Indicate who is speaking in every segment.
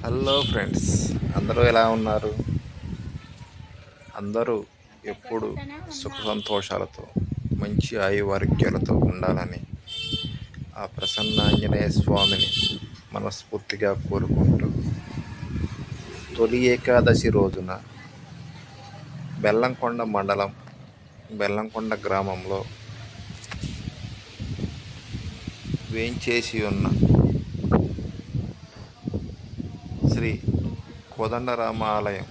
Speaker 1: Hello friends, అందరూ ఎలా ఉన్నారు? అందరూ ఎప్పుడు సుఖ సంతోషాలతో మంచి ఆయువారోగ్యాలతో ఉండాలని ఆ ప్రసన్న ఆంజనేయ స్వామిని మనస్ఫూర్తిగా కోరుకుంటూ తొలి ఏకాదశి రోజున బెల్లంకొండ మండలం బెల్లంకొండ గ్రామంలో వేంచేసి ఉన్న శ్రీ కోదండరామ ఆలయం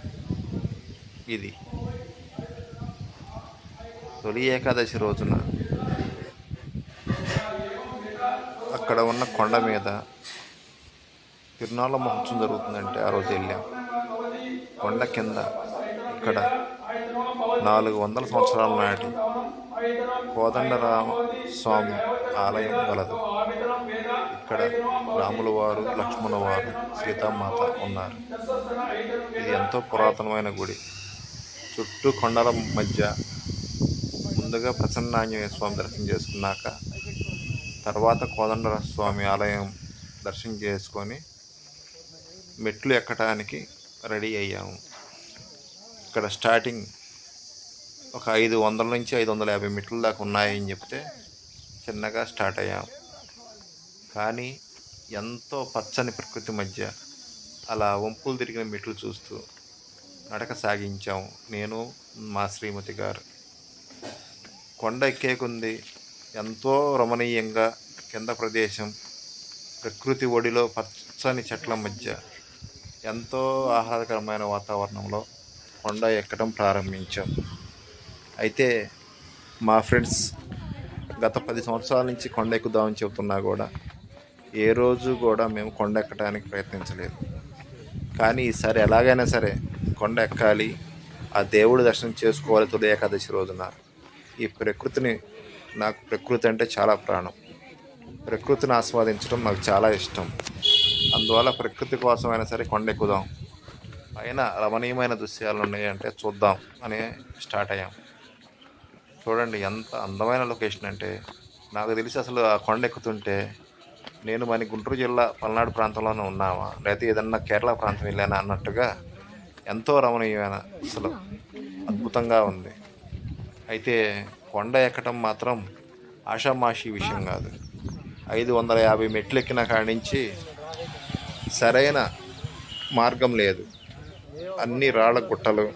Speaker 1: ఇది. తొలి ఏకాదశి రోజున అక్కడ ఉన్న కొండ మీద తిరునాళ్ళ మహోత్సవం జరుగుతుందంటే ఆ రోజు వెళ్ళాం. కొండ కింద ఇక్కడ 400 సంవత్సరాల నాటి కోదండరామ స్వామి ఆలయం గలదు. ఇక్కడ రాముల వారు, లక్ష్మణ వారు, సీతామాత ఉన్నారు. ఇది ఎంతో పురాతనమైన గుడి. చుట్టూ కొండల మధ్య ముందుగా ప్రసన్న ఆంజనేయ స్వామి దర్శనం చేసుకున్నాక తర్వాత కోదండ స్వామి ఆలయం దర్శనం చేసుకొని మెట్లు ఎక్కడానికి రెడీ అయ్యాము. ఇక్కడ స్టార్టింగ్ ఒక 500 నుంచి 550 మెట్ల దాకా ఉన్నాయని చెప్తే చిన్నగా స్టార్ట్ అయ్యాము. కానీ ఎంతో పచ్చని ప్రకృతి మధ్య అలా వంపులు తిరిగిన మెట్లు చూస్తూ నడక సాగించాము. నేను మా శ్రీమతి గారు. కొండ ఎక్కేకుంది ఎంతో రమణీయంగా కింద ప్రదేశం, ప్రకృతి ఒడిలో పచ్చని చెట్ల మధ్య ఎంతో ఆహ్లాదకరమైన వాతావరణంలో కొండ ఎక్కడం ప్రారంభించాం. అయితే మా ఫ్రెండ్స్ గత 10 సంవత్సరాల నుంచి కొండ ఎక్కుదామని చెబుతున్నా కూడా ఏ రోజు కూడా మేము కొండ ఎక్కడానికి ప్రయత్నించలేదు. కానీ ఈసారి ఎలాగైనా సరే కొండ ఎక్కాలి, ఆ దేవుడి దర్శనం చేసుకోవాలి. తొలి ఏకాదశి రోజున ఈ ప్రకృతిని, నాకు ప్రకృతి అంటే చాలా ప్రాణం. ప్రకృతిని ఆస్వాదించడం నాకు చాలా ఇష్టం. అందువల్ల ప్రకృతి కోసమైనా సరే కొండ ఎక్కుదాం, పైన రమణీయమైన దృశ్యాలు ఉన్నాయంటే చూద్దాం అని స్టార్ట్ అయ్యాం. చూడండి ఎంత అందమైన లొకేషన్ అంటే, నాకు తెలిసి అసలు ఆ కొండ ఎక్కుతుంటే నేను మన గుంటూరు జిల్లా పల్నాడు ప్రాంతంలోనే ఉన్నామా, లేకపోతే ఏదన్నా కేరళ ప్రాంతం వెళ్ళానా అన్నట్టుగా ఎంతో రమణీయమైన, అసలు అద్భుతంగా ఉంది. అయితే కొండ ఎక్కడం మాత్రం ఆషామాషి విషయం కాదు. 550 మెట్లు ఎక్కిన కాడి నుంచి సరైన మార్గం లేదు. అన్ని రాళ్ళ గుట్టలు,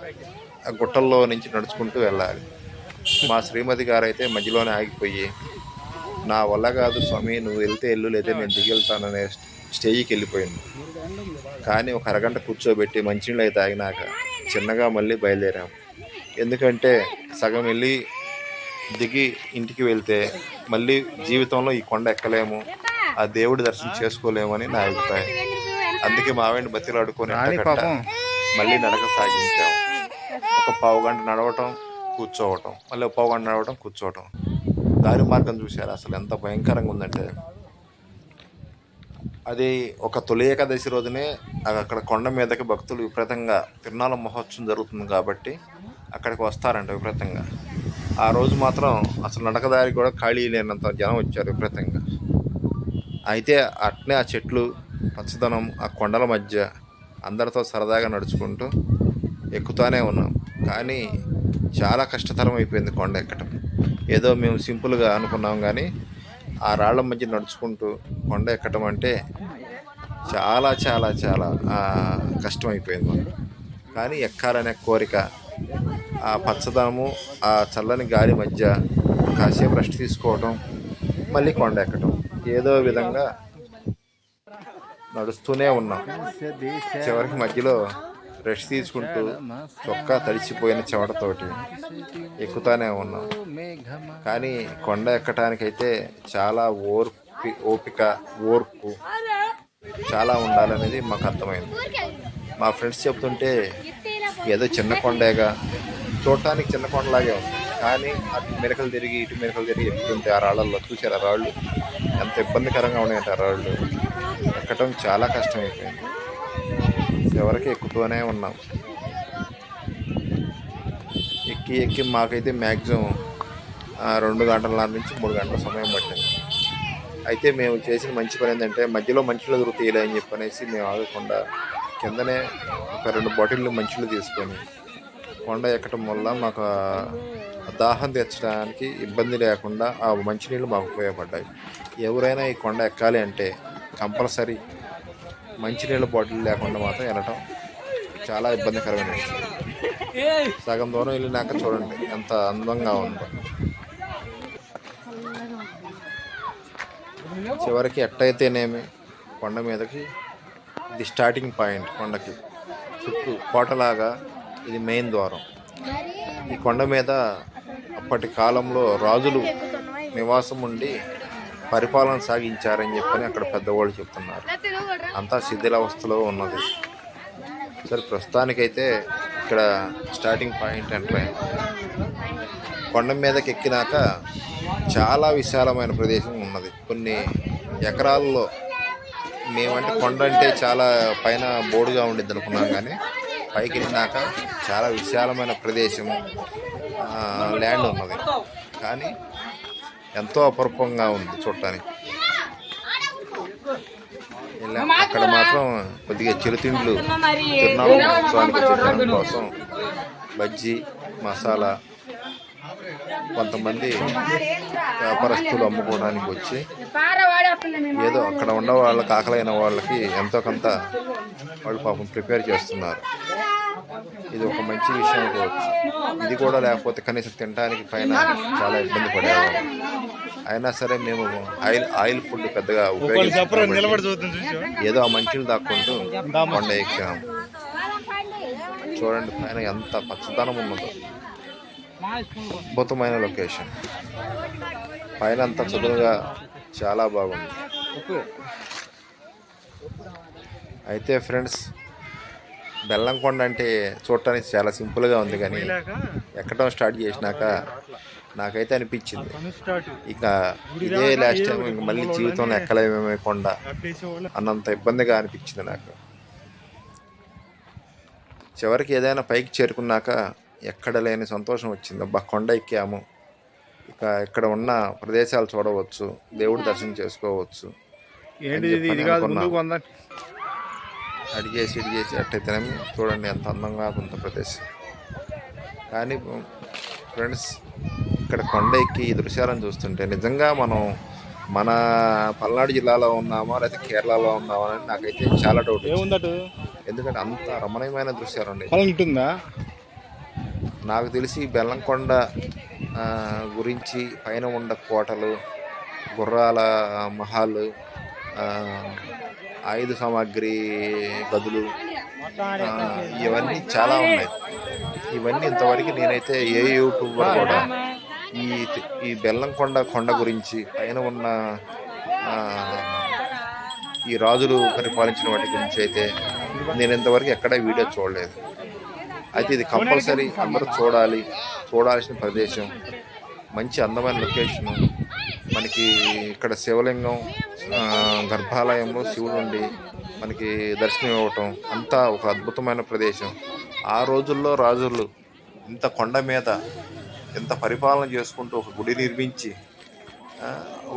Speaker 1: ఆ గుట్టల్లో నుంచి నడుచుకుంటూ వెళ్ళాలి. మా శ్రీమతి గారు అయితే మధ్యలోనే ఆగిపోయి, నా వల్ల కాదు స్వామి, నువ్వు వెళ్తే వెళ్ళు, లేదా నేను దిగి వెళ్తాననే స్టేజ్కి వెళ్ళిపోయింది. కానీ ఒక అరగంట కూర్చోబెట్టి మంచినీళ్ళు అయితే తాగినాక చిన్నగా మళ్ళీ బయలుదేరాము. ఎందుకంటే సగం వెళ్ళి దిగి ఇంటికి వెళ్తే మళ్ళీ జీవితంలో ఈ కొండ ఎక్కలేము, ఆ దేవుడి దర్శనం చేసుకోలేమని నా అభిప్రాయం. అందుకే మా ఆవిడని బతిలాడుకొని మళ్ళీ నడక సాగించాము. ఒక పావు గంట నడవటం, కూర్చోవటం, మళ్ళీ ఒక పావు గంట నడవటం, కూర్చోవటం. దారి మార్గం చూశారు అసలు ఎంత భయంకరంగా ఉందంటే, అది ఒక తొలి ఏకాదశి రోజునే అక్కడ కొండ మీదకి భక్తులు విపరీతంగా తిరునాళ్ళ మహోత్సవం జరుగుతుంది కాబట్టి అక్కడికి వస్తారంట విపరీతంగా. ఆ రోజు మాత్రం అసలు నడకదారి కూడా ఖాళీ లేనంత జనం వచ్చారు విపరీతంగా. అయితే అట్నే ఆ చెట్లు, పచ్చదనం, ఆ కొండల మధ్య అందరితో సరదాగా నడుచుకుంటూ ఎక్కుతానే ఉన్నాం. కానీ చాలా కష్టతరం అయిపోయింది కొండ ఎక్కడం. ఏదో మేము సింపుల్గా అనుకున్నాం, కానీ ఆ రాళ్ల మధ్య నడుచుకుంటూ కొండ ఎక్కడం అంటే చాలా చాలా చాలా కష్టమైపోయింది మాకు. కానీ ఎక్కాలనే కోరిక, ఆ పచ్చదనము, ఆ చల్లని గాలి మధ్య కాసేపు రెస్ట్ తీసుకోవటం, మళ్ళీ కొండ ఎక్కడం, ఏదో విధంగా నడుస్తూనే ఉన్నాం. చివరికి మధ్యలో రెస్ట్ తీసుకుంటూ చొక్కా తడిచిపోయిన చెమటతోటి ఎక్కుతానే ఉన్నాం. కానీ కొండ ఎక్కడానికైతే చాలా ఓపిక, ఓర్పు చాలా ఉండాలనేది మాకు అర్థమైంది. మా ఫ్రెండ్స్ చెప్తుంటే ఏదో చిన్న కొండేగా, చూడటానికి చిన్న కొండలాగే ఉంది, కానీ అటు మెరకలు తిరిగి ఇటు మెరకలు తిరిగి ఎక్కుతుంటే ఆ రాళ్ళల్లో చూసారు, ఆ రాళ్ళు ఎంత ఇబ్బందికరంగా ఉన్నాయంటే ఆ రాళ్ళు ఎక్కడం చాలా కష్టమైపోయింది. ఎవరికి ఎక్కుతూనే ఉన్నాం. ఎక్కి మాకైతే మ్యాక్సిమం 2 గంటల నుంచి 3 గంటల సమయం పట్టింది. అయితే మేము చేసిన మంచి పని ఏంటంటే మధ్యలో మంచిలో దొరుకుతాయిలే అని చెప్పనేసి మేము ఆగకుండా కిందనే ఒక 2 బాటిళ్ళు మంచినీళ్ళు తీసుకొని కొండ ఎక్కడం వల్ల మాకు దాహం తీర్చడానికి ఇబ్బంది లేకుండా ఆ మంచినీళ్ళు మాకు ఉపయోగపడ్డాయి. ఎవరైనా ఈ కొండ ఎక్కాలి అంటే కంపల్సరీ మంచినీళ్ళ బాటిల్ లేకుండా మాత్రం వెళ్ళటం చాలా ఇబ్బందికరమైన విషయం. సగం దూరం వెళ్ళినాక చూడండి ఎంత అందంగా ఉందో. చివరికి ఎట్టయితేనేమి కొండ మీదకి ఇది స్టార్టింగ్ పాయింట్. కొండకి చుట్టూ కోటలాగా ఇది మెయిన్ ద్వారం. ఈ కొండ మీద అప్పటి కాలంలో రాజులు నివాసం ఉండి పరిపాలన సాగించారని చెప్పని అక్కడ పెద్దవాళ్ళు చెప్తున్నారు. అంతా శిథిలావస్థలో ఉన్నది. సరే, ప్రస్తుతానికైతే ఇక్కడ స్టార్టింగ్ పాయింట్ అంటే కొండ మీదకి ఎక్కినాక చాలా విశాలమైన ప్రదేశం ఉన్నది. కొన్ని ఎకరాల్లో మేమంటే కొండ అంటే చాలా పైన బోర్డుగా ఉండిద్ది అనుకున్నాం, కానీ పైకి వెళ్ళినాక చాలా విశాలమైన ప్రదేశం ల్యాండ్ ఉన్నది. కానీ ఎంతో అపరూపంగా ఉంది చూడటానికి. అక్కడ మాత్రం కొద్దిగా చిరుతిండ్లు తిరునాళ్ళ మహోత్సవానికి వచ్చే కోసం బజ్జీ మసాలా కొంతమంది వ్యాపారస్తులు అమ్ముకోవడానికి వచ్చి ఏదో అక్కడ ఉన్న వాళ్ళకి ఆకలైన వాళ్ళకి ఎంతో కొంత వాళ్ళు పాపం ప్రిపేర్ చేస్తున్నారు. ఇది ఒక మంచి విషయం అనుకోవచ్చు. ఇది కూడా లేకపోతే కనీసం తినడానికి పైన చాలా ఇబ్బంది పడేవాళ్ళు. అయినా సరే మేము ఆయిల్ ఫుడ్ పెద్దగా ఉపయోగించాము. ఏదో ఆ మంచిని దాక్కుంటూ కొండ ఎక్కాము. చూడండి పైన ఎంత పచ్చదనం ఉన్నదో. అద్భుతమైన లొకేషన్. పైన అంతా చదువుగా చాలా బాగుంది. అయితే ఫ్రెండ్స్, బెల్లంకొండ అంటే చూడటానికి చాలా సింపుల్గా ఉంది, కానీ ఎక్కడం స్టార్ట్ చేసినాక నాకైతే అనిపించింది ఇక ఇదే లాస్ట్ టైం ఇంక మళ్ళీ జీవితంలో ఎక్కలేమేమే కొండ అన్నంత ఇబ్బందిగా అనిపించింది నాకు. చివరికి ఏదైనా పైకి చేరుకున్నాక ఎక్కడ లేని సంతోషం వచ్చింది. అబ్బా, కొండ ఎక్కాము, ఇక ఇక్కడ ఉన్న ప్రదేశాలు చూడవచ్చు, దేవుడి దర్శనం చేసుకోవచ్చు. అడిగేసి అట్టయితేనేమి చూడండి ఎంత అందంగా ఉంది ప్రదేశం. కానీ ఫ్రెండ్స్, ఇక్కడ కొండ ఎక్కి ఈ దృశ్యాలను చూస్తుంటే నిజంగా మనం మన పల్నాడు జిల్లాలో ఉన్నామా లేదా కేరళలో ఉన్నామా అని నాకైతే చాలా డౌట్. ఎందుకంటే అంత రమణీయమైన దృశ్యాలు ఉంటుందా. నాకు తెలిసి బెల్లంకొండ గురించి పైన ఉన్న కోటలు, గుర్రాల మహాలు, ఆయుధ సామాగ్రి గదులు, ఇవన్నీ చాలా ఉన్నాయి. ఇవన్నీ ఇంతవరకు నేనైతే ఏ యూట్యూబర్ కూడా ఈ బెల్లంకొండ గురించి పైన ఉన్న ఈ రాజులు పరిపాలించిన వాటి గురించి అయితే నేను ఇంతవరకు ఎక్కడ వీడియో చూడలేదు. అయితే ఇది కంపల్సరీ అందరూ చూడాల్సిన ప్రదేశం. మంచి అందమైన లొకేషను. మనకి ఇక్కడ శివలింగం గర్భాలయంలో శివుడు ఉండి మనకి దర్శనం ఇవ్వటం అంతా ఒక అద్భుతమైన ప్రదేశం. ఆ రోజుల్లో రాజులు ఇంత కొండ మీద ఇంత పరిపాలన చేసుకుంటూ ఒక గుడి నిర్మించి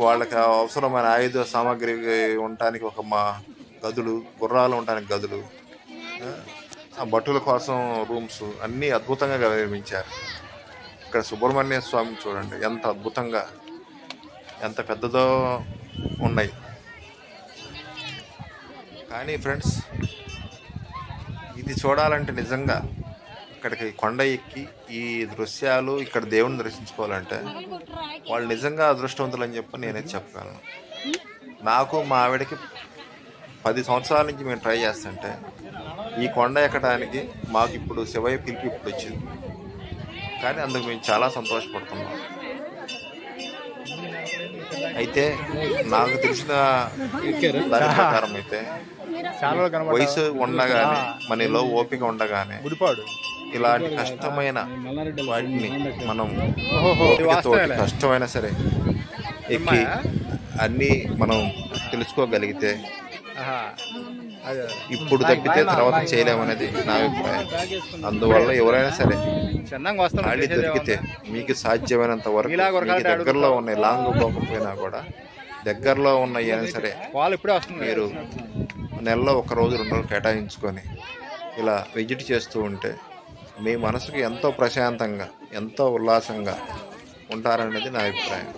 Speaker 1: వాళ్ళకి అవసరమైన ఆయుధ సామాగ్రి ఉండటానికి ఒక గదులు, గుర్రాలు ఉండటానికి గదులు, భటుల కోసం రూమ్స్ అన్నీ అద్భుతంగా నిర్మించారు. ఇక్కడ సుబ్రహ్మణ్య స్వామి చూడండి ఎంత అద్భుతంగా, ఎంత పెద్దదో ఉన్నాయి. కానీ ఫ్రెండ్స్, ఇది చూడాలంటే నిజంగా ఇక్కడికి కొండ ఎక్కి ఈ దృశ్యాలు ఇక్కడ దేవుని దర్శించుకోవాలంటే వాళ్ళు నిజంగా అదృష్టవంతులు అని చెప్పి నేనైతే చెప్పగలను. నాకు మా ఆవిడకి 10 సంవత్సరాల నుంచి మేము ట్రై చేస్తుంటే ఈ కొండ ఎక్కడానికి మాకు ఇప్పుడు శివయ్య పిలిపి ఇప్పుడు వచ్చింది. కానీ అందుకు మేము చాలా సంతోషపడుతున్నాం. అయితే నాకు తెలిసిన దాని ప్రకారం అయితే వయసు ఉండగానే మనలో ఓపిక ఉండగానే ఇలాంటి కష్టమైన వాటిని మనం ఓపికతోటి కష్టమైనా సరే ఎక్కి అన్నీ మనం తెలుసుకోగలిగితే ఇప్పుడు తప్పితే తర్వాత చేయలేమనేది నా అభిప్రాయం. అందువల్ల ఎవరైనా సరే ఖాళీ దొరికితే మీకు సాధ్యమైనంత వరకు దగ్గరలో ఉన్నాయి, లాంగ్ పోకపోయినా కూడా దగ్గరలో ఉన్నాయి అయినా సరే మీరు నెలలో 1 రోజు 2 రోజులు కేటాయించుకొని ఇలా విజిట్ చేస్తూ ఉంటే మీ మనసుకి ఎంతో ప్రశాంతంగా ఎంతో ఉల్లాసంగా ఉంటారనేది నా అభిప్రాయం.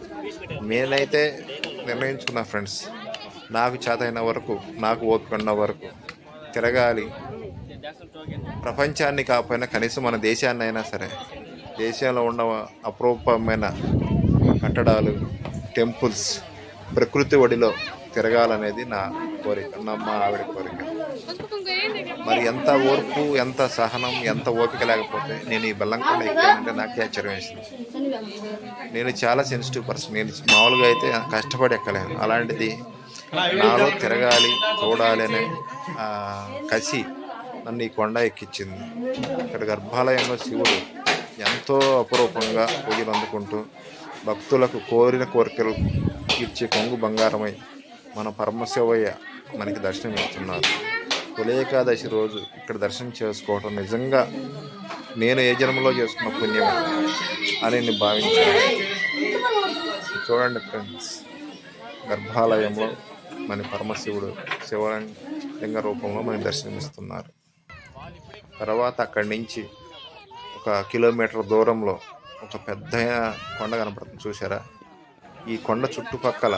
Speaker 1: నేనైతే నిర్ణయించుకున్న ఫ్రెండ్స్, నాకు చేతైన వరకు, నాకు ఓపిక ఉన్న వరకు తిరగాలి. ప్రపంచాన్ని కాకపోయినా కనీసం మన దేశాన్ని అయినా సరే, దేశంలో ఉన్న అపరూపమైన కట్టడాలు, టెంపుల్స్, ప్రకృతి ఒడిలో తిరగాలనేది నా కోరిక, మా ఆవిడ కోరిక. మరి ఎంత ఓర్పు, ఎంత సహనం, ఎంత ఓపిక లేకపోతే నేను ఈ బెల్లంకొండ ఎక్కానంటే నాకే ఆశ్చర్యం వేసింది. నేను చాలా సెన్సిటివ్ పర్సన్. నేను మామూలుగా అయితే కష్టపడి ఎక్కలేను. అలాంటిది నాలో తిరగాలి, చూడాలి అనే కసి నన్ను ఈ కొండ ఎక్కించింది. ఇక్కడ గర్భాలయంలో శివుడు ఎంతో అపురూపంగా పూజలు అందుకుంటూ భక్తులకు కోరిన కోరికలు తీర్చే కొంగు బంగారమై మన పరమశివయ్య మనకి దర్శనం ఇస్తున్నారు. తొలి ఏకాదశి రోజు ఇక్కడ దర్శనం చేసుకోవటం నిజంగా నేను ఏ జన్మలో చేసుకున్న పుణ్యం అని నేను భావించాను. చూడండి ఫ్రెండ్స్, గర్భాలయంలో మన పరమశివుడు శివలింగ రూపంలో మనకి దర్శనమిస్తున్నారు. తర్వాత అక్కడి నుంచి 1 కిలోమీటర్ దూరంలో ఒక పెద్ద కొండ కనపడుతుంది, చూసారా? ఈ కొండ చుట్టుపక్కల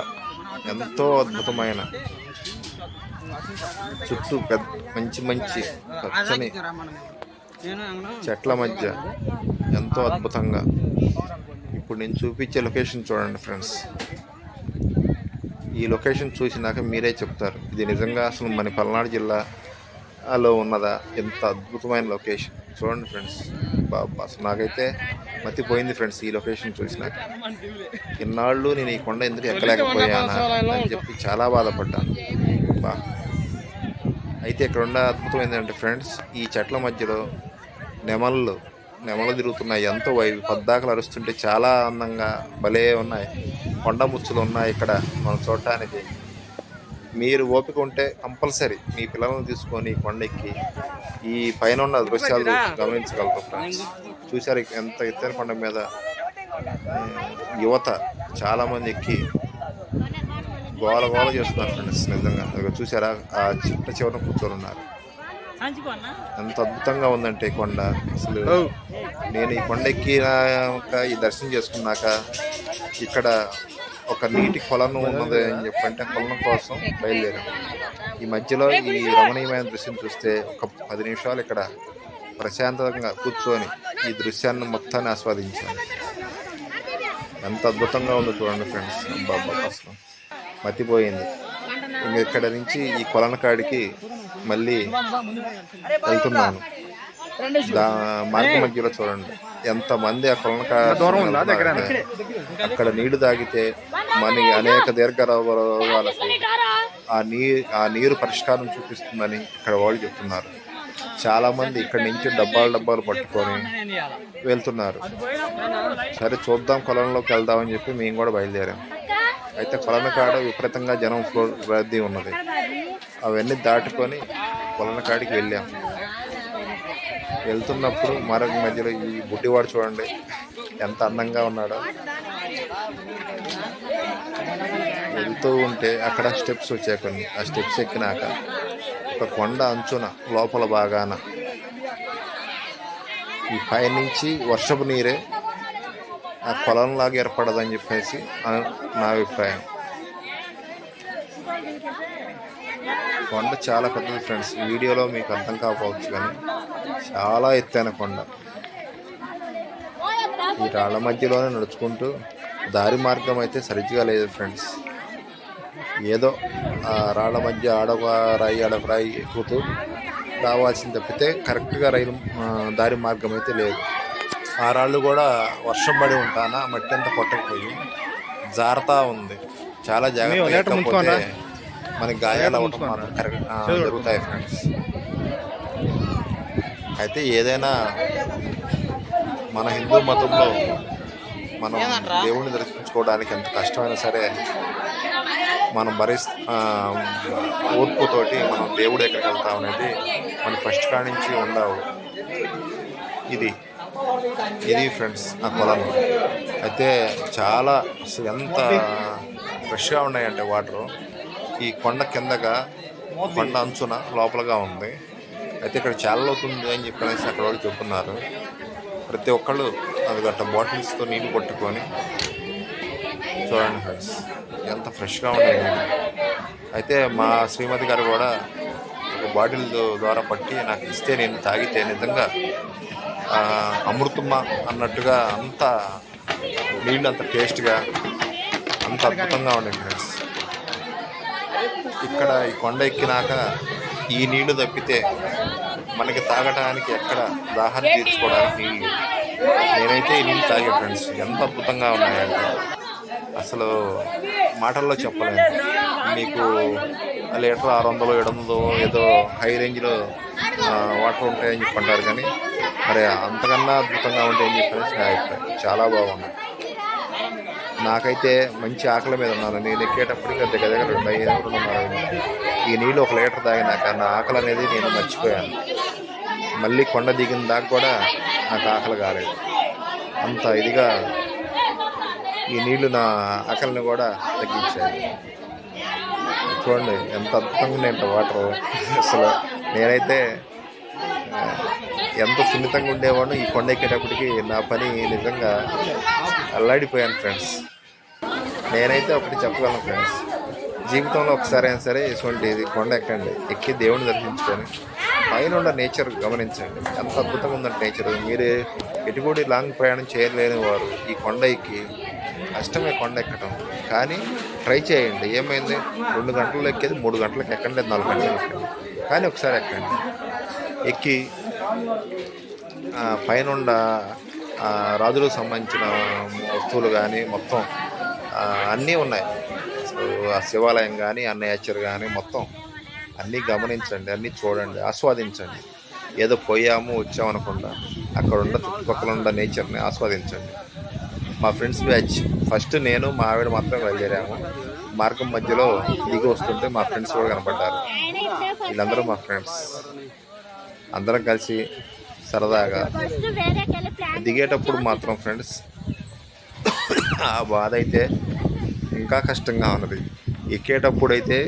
Speaker 1: ఎంతో అద్భుతమైన చుట్టూ మంచి పచ్చని చెట్ల మధ్య ఎంతో అద్భుతంగా. ఇప్పుడు నేను చూపించే లొకేషన్ చూడండి ఫ్రెండ్స్. ఈ లొకేషన్ చూసినాక మీరే చెప్తారు ఇది నిజంగా అసలు మన పల్నాడు జిల్లాలో ఉన్నదా. ఎంత అద్భుతమైన లొకేషన్ చూడండి ఫ్రెండ్స్. బాబా, అసలు నాకైతే మతిపోయింది ఫ్రెండ్స్ ఈ లొకేషన్ చూసినాక. ఇన్నాళ్ళు నేను ఈ కొండ ఎందుకు ఎక్కలేకపోయానా అని చెప్పి చాలా బాధపడ్డాను. అయితే ఇక్కడ ఉన్న అద్భుతం ఏంటంటే ఫ్రెండ్స్, ఈ చెట్ల మధ్యలో నెమలు తిరుగుతున్నాయి. ఎంతో పద్దాకలు అరుస్తుంటే చాలా అందంగా భలే ఉన్నాయి. కొండ ముచ్చులు ఉన్నాయి ఇక్కడ మనం చూడటానికి. మీరు ఓపిక ఉంటే కంపల్సరీ మీ పిల్లలను తీసుకొని కొండెక్కి ఈ పైన ఉన్న దృశ్యాలు గమనించగలరు ఫ్రెండ్స్. చూసారు ఎంత ఎత్తైన కొండ మీద యువత చాలామంది ఎక్కి గోల చేస్తున్నారు ఫ్రెండ్స్. నిజంగా చూసారా, ఆ చివరన కూర్చొని ఉన్నారు. ఎంత అద్భుతంగా ఉందంటే ఈ కొండ. అసలు నేను ఈ కొండ ఎక్కినాక, ఈ దర్శనం చేసుకున్నాక ఇక్కడ ఒక నీటి కొలను ఉన్నది అని చెప్పంటే కొలను కోసం బయలుదేరాం. ఈ మధ్యలో ఈ రమణీయమైన దృశ్యం చూస్తే ఒక 10 నిమిషాలు ఇక్కడ ప్రశాంతంగా కూర్చొని ఈ దృశ్యాన్ని మొత్తాన్ని ఆస్వాదించాను. ఎంత అద్భుతంగా ఉందో చూడండి ఫ్రెండ్స్. అబ్బా, అసలు మతిపోయింది. ఇంక ఇక్కడ నుంచి ఈ కొలను కాడికి మళ్ళీ వెళ్తున్నాను. మార్గ మధ్యలో చూడండి ఎంతమంది ఆ కొలను అక్కడ నీళ్లు తాగితే మనకి అనేక దీర్ఘ రోగాలకు ఆ నీరు పరిష్కారం చూపిస్తుందని ఇక్కడ వాళ్ళు చెప్తున్నారు. చాలామంది ఇక్కడి నుంచి డబ్బాలు పట్టుకొని వెళ్తున్నారు. సరే చూద్దాం, కొలంలోకి వెళ్దామని చెప్పి మేము కూడా బయలుదేరాం. అయితే కొలను కాడ విపరీతంగా జనం రద్దీ ఉన్నది. అవన్నీ దాటుకొని కొలను కాడికి వెళ్ళాం. వెళ్తున్నప్పుడు మార్గం మధ్యలో ఈ బుడ్డివాడు చూడండి ఎంత అందంగా ఉన్నాడో. వెళ్తూ ఉంటే అక్కడ స్టెప్స్ వచ్చాయి కొన్ని. ఆ స్టెప్స్ ఎక్కినాక ఒక కొండ అంచున లోపల బాగాన ఈ పైనుంచి వర్షపు నీరే ఆ కొలంలాగా ఏర్పడదని చెప్పేసి నా అభిప్రాయం. కొండ చాలా పెద్దది ఫ్రెండ్స్. వీడియోలో మీకు అర్థం కాకపోవచ్చు కానీ చాలా ఎత్తైన కొండ. ఈ రాళ్ళ మధ్యలోనే నడుచుకుంటూ దారి మార్గం అయితే సరిగ్గా లేదు ఫ్రెండ్స్. ఏదో ఆ రాళ్ళ మధ్య ఆడొక రాయి ఎక్కుతూ రావాల్సింది తప్పితే కరెక్ట్గా దారి మార్గం అయితే లేదు. ఆ రాళ్ళు కూడా వర్షం పడి ఉంటానా మట్టి అంతా కొట్టకపోయి జారుతూ ఉంది. చాలా జాగ్రత్తగా మనకి గాయాలు అవ్వటం మాత్రం కరెక్ట్ జరుగుతాయి ఫ్రెండ్స్. అయితే ఏదైనా మన హిందూ మతంలో మనం దేవుడిని దర్శించుకోవడానికి ఎంత కష్టమైనా సరే మనం ఓర్పుతోటి మనం దేవుడు ఎక్కడికి వెళ్తాం అనేది మన ఫస్ట్ కాడి నుంచి ఉండవు. ఇది ఫ్రెండ్స్ ఆ కొలను. అయితే చాలా ఎంత ఫ్రెష్గా ఉన్నాయంటే వాటరు. ఈ కొండ కిందగా కొండ అంచున లోపలగా ఉంది. అయితే ఇక్కడ చాలా అవుతుంది అని చెప్పనేసి అక్కడ వాళ్ళు చెప్తున్నారు. ప్రతి ఒక్కళ్ళు అది గట్ట బాటిల్స్తో నీళ్ళు పట్టుకొని చూడండి ఫ్రెండ్స్ ఎంత ఫ్రెష్గా ఉండేది. అయితే మా శ్రీమతి గారు కూడా ఒక బాటిల్ ద్వారా పట్టి నాకు ఇస్తే నేను తాగితే నిజంగా అమృతమ్మ అన్నట్టుగా అంత నీళ్ళు అంత టేస్ట్గా అంత అద్భుతంగా ఉండేది ఫ్రెండ్స్. ఇక్కడ ఈ కొండ ఎక్కినాక ఈ నీళ్లు తప్పితే మనకి తాగడానికి ఎక్కడ దాహాన్ని తీర్చుకోవడానికి నీళ్ళు. నేనైతే ఈ నీళ్ళు తాగే ఫ్రెండ్స్ ఎంత అద్భుతంగా ఉన్నాయంటే అసలు మాటల్లో చెప్పలేను. మీకు లీటర్ 600 700 ఏదో హై రేంజ్లో వాటర్ ఉంటాయని చెప్పంటారు, కానీ మరి అంతకన్నా అద్భుతంగా ఉంటాయని చెప్పేసి నా అభిప్రాయం. చాలా బాగున్నాయి. నాకైతే మంచి ఆకలి మీద ఉన్నాను. నేను ఎక్కేటప్పటికి దగ్గర దగ్గర 2-2.5 ఈ నీళ్ళు 1 లీటర్ తాగినాక నా ఆకలి అనేది నేను మర్చిపోయాను. మళ్ళీ కొండ దిగిన దాకా కూడా నాకు ఆకలి కాలేదు. అంత ఇదిగా ఈ నీళ్లు నా ఆకలిని కూడా తగ్గించాయి. చూడండి ఎంత అద్భుతంగా ఉన్నాయంట వాటర్. అసలు నేనైతే ఎంత సున్నితంగా ఉండేవాడు ఈ కొండ ఎక్కేటప్పటికి నా పని నిజంగా అల్లాడిపోయాను ఫ్రెండ్స్. నేనైతే ఒకటి చెప్పగలను ఫ్రెండ్స్, జీవితంలో ఒకసారి అయినా సరే ఇటువంటి కొండ ఎక్కండి, ఎక్కి దేవుని దర్శించుకొని పైన ఉన్న నేచర్ గమనించండి. ఎంత అద్భుతంగా ఉందంటే నేచర్. మీరు ఎటుబడి లాంగ్ ప్రయాణం చేయలేని వారు ఈ కొండ ఎక్కి కష్టమే కొండ ఎక్కడం, కానీ ట్రై చేయండి. ఏమైంది 2 గంటలు ఎక్కేది 3 గంటలకు ఎక్కండి, 4 గంటలకు ఎక్కండి, కానీ ఒకసారి ఎక్కండి. ఎక్కి పైన రాజులకు సంబంధించిన వస్తువులు కానీ మొత్తం అన్నీ ఉన్నాయి. ఆ శివాలయం కానీ ఆ నేచర్ కానీ మొత్తం అన్నీ గమనించండి, అన్నీ చూడండి, ఆస్వాదించండి. ఏదో పోయాము వచ్చామనకుండా అక్కడ ఉన్న చుట్టుపక్కల ఉన్న నేచర్ని ఆస్వాదించండి. మా ఫ్రెండ్స్ బ్యాచ్ ఫస్ట్ నేను మా ఆవిడ మాత్రం బయలుదేరాము. మార్గం మధ్యలో దిగి వస్తుంటే మా ఫ్రెండ్స్ కూడా కనపడ్డారు. వీళ్ళందరూ మా ఫ్రెండ్స్. అందరం కలిసి సరదాగా దిగేటప్పుడు మాత్రం ఫ్రెండ్స్ ఆ బాధ అయితే ఇంకా కష్టంగా ఉన్నది. ఎక్కేటప్పుడు అయితే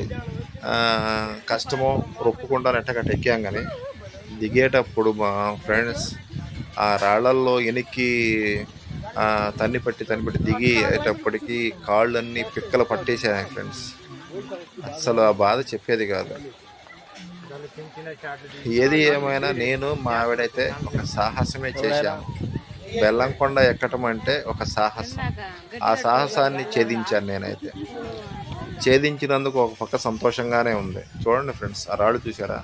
Speaker 1: కష్టమో రొప్పుకుండా నెట్టగట్ట ఎక్కాం, కానీ దిగేటప్పుడు మా ఫ్రెండ్స్ ఆ రాళ్లల్లో వెనక్కి తన్ని పట్టి దిగి అయ్యేటప్పటికి కాళ్ళన్నీ పిక్కలు పట్టేసాయి ఫ్రెండ్స్. అసలు ఆ బాధ చెప్పేది కాదు. ఏది ఏమైనా నేను మా ఆవిడైతే ఒక సాహసమే చేశాము. బెల్లంకొండ ఎక్కటం అంటే ఒక సాహసం. ఆ సాహసాన్ని ఛేదించాను నేనైతే. ఛేదించినందుకు ఒక పక్క సంతోషంగానే ఉంది. చూడండి ఫ్రెండ్స్, ఆ రాళ్ళు చూసారా?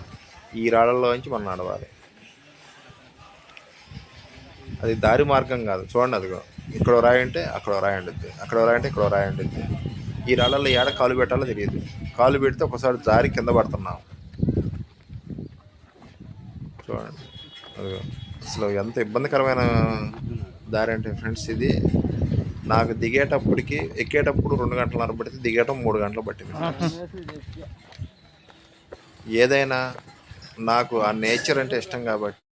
Speaker 1: ఈ రాళ్ళల్లో నుంచి మనం నడవాలి. అది దారి మార్గం కాదు. చూడండి, అదిగో ఇక్కడ రాయి అంటే అక్కడ రాయి ఉండుద్ది, అక్కడ రాయి అంటే ఇక్కడ రాయి ఉండుద్ది. ఈ రాళ్ళల్లో ఏడ కాలు పెట్టాలో తెలియదు. కాలు పెడితే ఒకసారి జారి కింద పడుతున్నాం. చూడండి, అదిగో అసలు ఎంత ఇబ్బందికరమైన దారి అంటే ఫ్రెండ్స్ ఇది. నాకు దిగేటప్పటికి ఎక్కేటప్పుడు 2 గంటలన్నర పట్టింది, దిగేటం 3 గంటలు పట్టింది. ఏదైనా నాకు ఆ నేచర్ అంటే ఇష్టం కాబట్టి